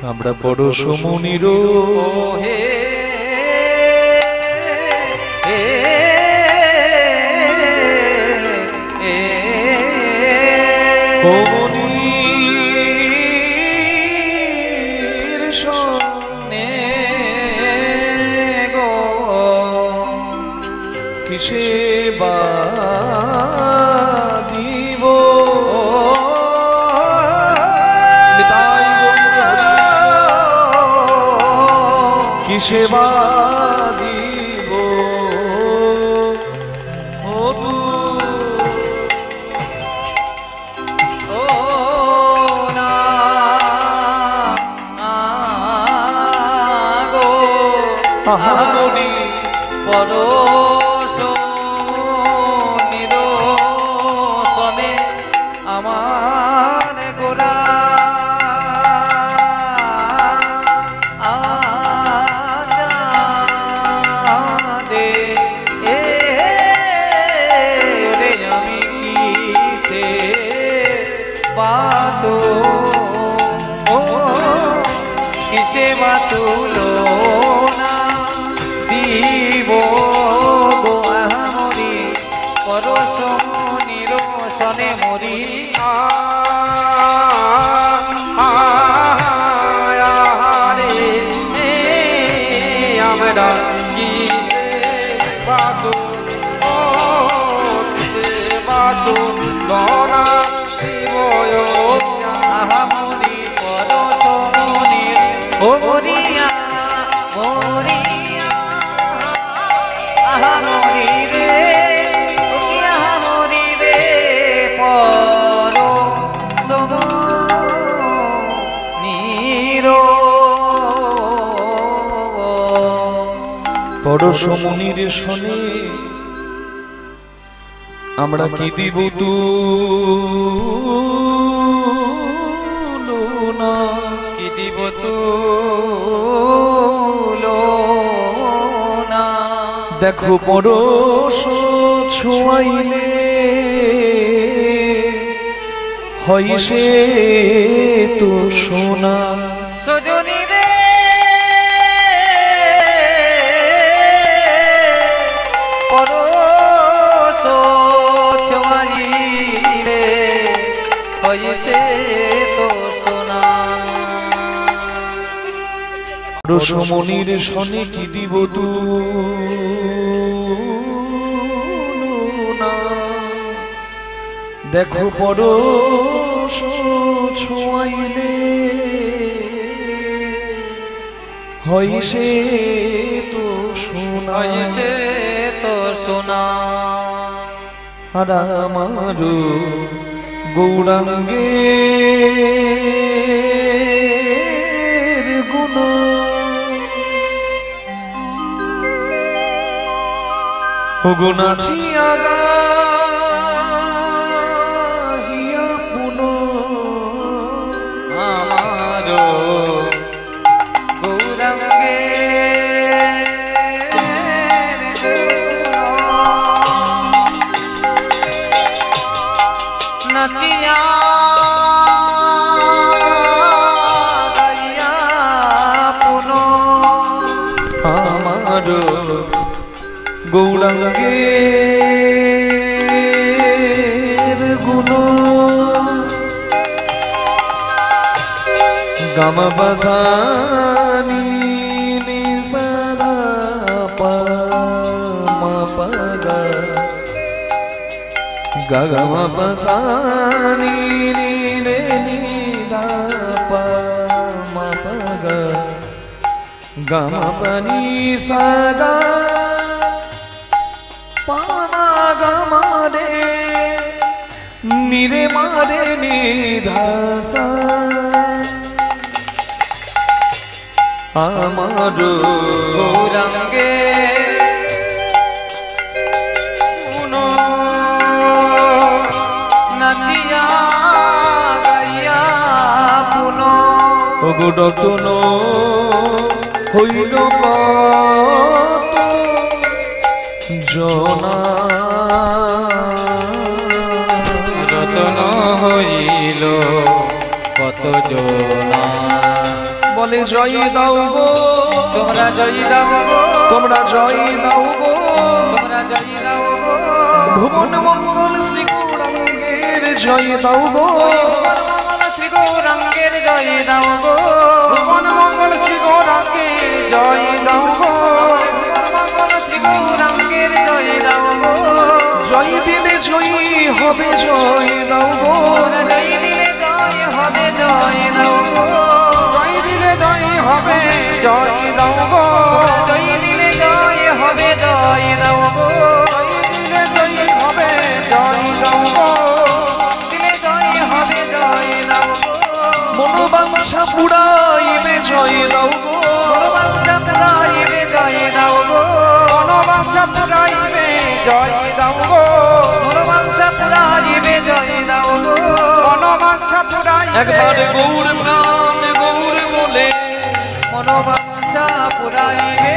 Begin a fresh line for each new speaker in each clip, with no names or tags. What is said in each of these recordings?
আমরা পরশ মুনির
হে
মুনির শোনে
গো
কিসে বা দিব কিসে বা দিব ও তু
ও না গো
আহামনি
পরশ নিরসনে আমার গোরা কিসে বা তুলনা দিব গো আহামরি পরশ নিরসনে মরি
আমরা কিসে বাতু কিসে বাতু গনা দিব
আহামরি পরশ ও মরিয়া মরিয়া আহামরি রে আহামরি রে পরশ
পরশ মুনির শোনে আমরা কি দিব তুলনা
কি দিব তুলনা
দেখো পরশ ছোঁয়াইলে হয় সে তো সোনা
সজনী রে পরশ ছোঁয়াইলে হয় সে তো সোনা
পরশ মুনির শোনে কি দিব তুলনা দেখো পরশ ছোঁয়াইলে হয় সে তো সোনা
সে তো সোনা
আর আমার গৌরাঙ্গে গুণ গুণ আছি আগা পুন
আমার গৌরাঙ্গে নাচিয়া গাইয়া পুন
আমার গৌরাঙ্গের গুণ গাম বসানি সদা পগা গম বসানি রে নিদা পগ গম পনি সদা পামা গমারে নিরে মারে নিধাসা আমার
গৌরাঙ্গে নাচিয়া গাইয়া পুন
অগডতন হইল কত জনা
রতন হইল কত জনা
বলে জয় দাও গো,
তোমরা জয় দাও গো,
তোমরা জয় দাও গো,
তোমরা জয় দাও গো,
ভুবন মঙ্গল শ্রী গৌরাঙ্গের জয় দাও গো,
মঙ্গল শ্রী গৌরাঙ্গের জয় দাও গো,
ভুবন মঙ্গল শ্রী গৌরাঙ্গের জয় দাও গো,
মঙ্গল শ্রী গৌরাঙ্গের জয় দাও গো,
জয় দিলে জয়ী হবে জয় দাও গো,
জয় দিলে জয় হবে জয় দাও গো,
জয় দিলে জয় হবে জয় দাও গো,
জয় দিলে জয় হবে জয় দাও গো,
জয় দিলে জয় হবে জয় দাও গো,
দিলে জয় হবে জয় দাও গো,
মনোবাঞ্ছা পুরাইবে জয় দাও গো,
মনোবাঞ্ছা পুরাইবে জয় দাও গো,
মনোবাঞ্ছা পুরাইবে জয় দাও গো,
মনোবাঞ্ছা পুরাইবে জয় দাও গো,
মনোবাঞ্ছা পুরাইবে
একবার গৌর প্রাণ গৌর বলে,
মনোবাঞ্ছা পুরাইবে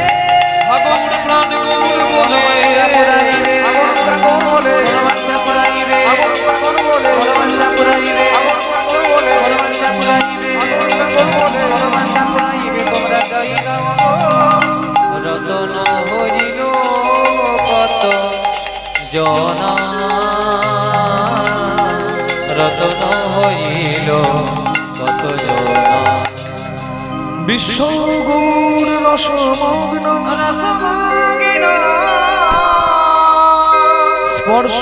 গৌর প্রাণ গৌর বলে,
পুরাইবে
আগর প্রাণ বলে
মনোবাঞ্ছা পুরাইবে
আগর প্রাণ বলে
মনোবাঞ্ছা পুরাইবে
আগর প্রাণ বলে
মনোবাঞ্ছা পুরাইবে
আগর প্রাণ বলে
মনোবাঞ্ছা পুরাইবে তোমরা জয় দাও গো, রতন হইল কত জনা, রতন হইল কত জনা,
বিশ্ব গৌর রসমগ্ন
রসমগ্ন
স্পর্শ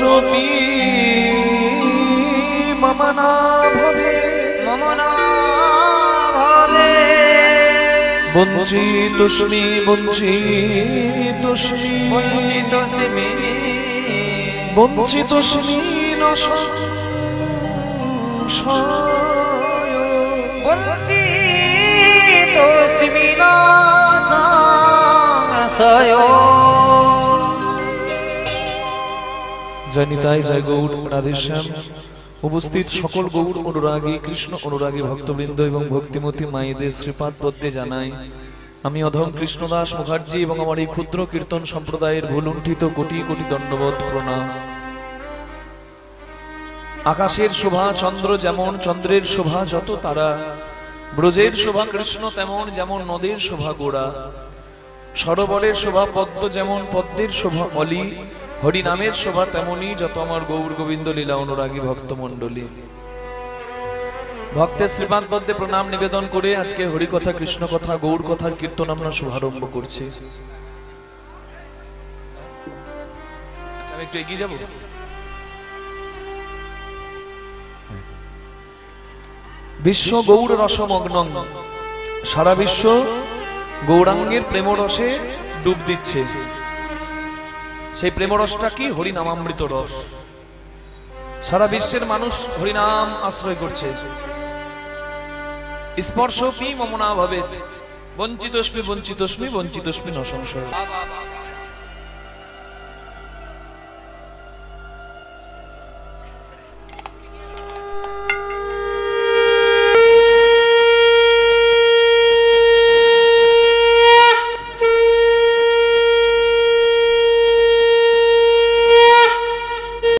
মমনা ভবে,
মমনা ভাবে
বঞ্চিতস্মি বঞ্চিতস্মি
বঞ্চিত সেমি
বঞ্চিতস্মি ন সংশয়।
বঞ্চিত সেমি না সংশয়।
জয় নিতাই, জয় গৌর রাধেশ্যাম। উপস্থিত সকল গৌর অনুরাগী, কৃষ্ণ অনুরাগী ভক্তবৃন্দ এবং ভক্তিমতী মায়েদের শ্রীপাদ পদ্মে জানাই আমি অধম কৃষ্ণদাস মুখার্জি এবং আমার এই ক্ষুদ্র কীর্তন সম্প্রদায়ের ভুলুণ্ঠিত কোটি কোটি দণ্ডবত প্রণাম। আকাশের শোভা চন্দ্র যেমন, চন্দ্রের শোভা যত তারা, ব্রজের শোভা কৃষ্ণ তেমন, যেমন নদের শোভা গোড়া, সরোবরের শোভা পদ্ম যেমন, পদ্মের শোভা অলি, হরি নামের শোভা তেমনি যত আমার গৌর গোবিন্দ লীলা অনুরাগী ভক্তমণ্ডলী। ভক্তের শ্রীপাদ পদ্মে প্রণাম নিবেদন করে আজকে হরি কথা, কৃষ্ণ কথা, গৌর কথার কীর্তন আমরা শুভারম্ভ করছি। আচ্ছা, আমি একটু এগিয়ে যাব। বিশ্ব গৌর রসমগ্ন, সারা বিশ্ব গৌরাঙ্গের প্রেমরসে ডুব দিচ্ছে। সেই প্রেমরসটা কি? হরিনামামৃত রস। সারা বিশ্বের মানুষ হরিনাম আশ্রয় করছে। স্পর্শ কি মমনা ভবেত, বঞ্চিতস্মি বঞ্চিতস্মি বঞ্চিতস্মি ন সংশয়।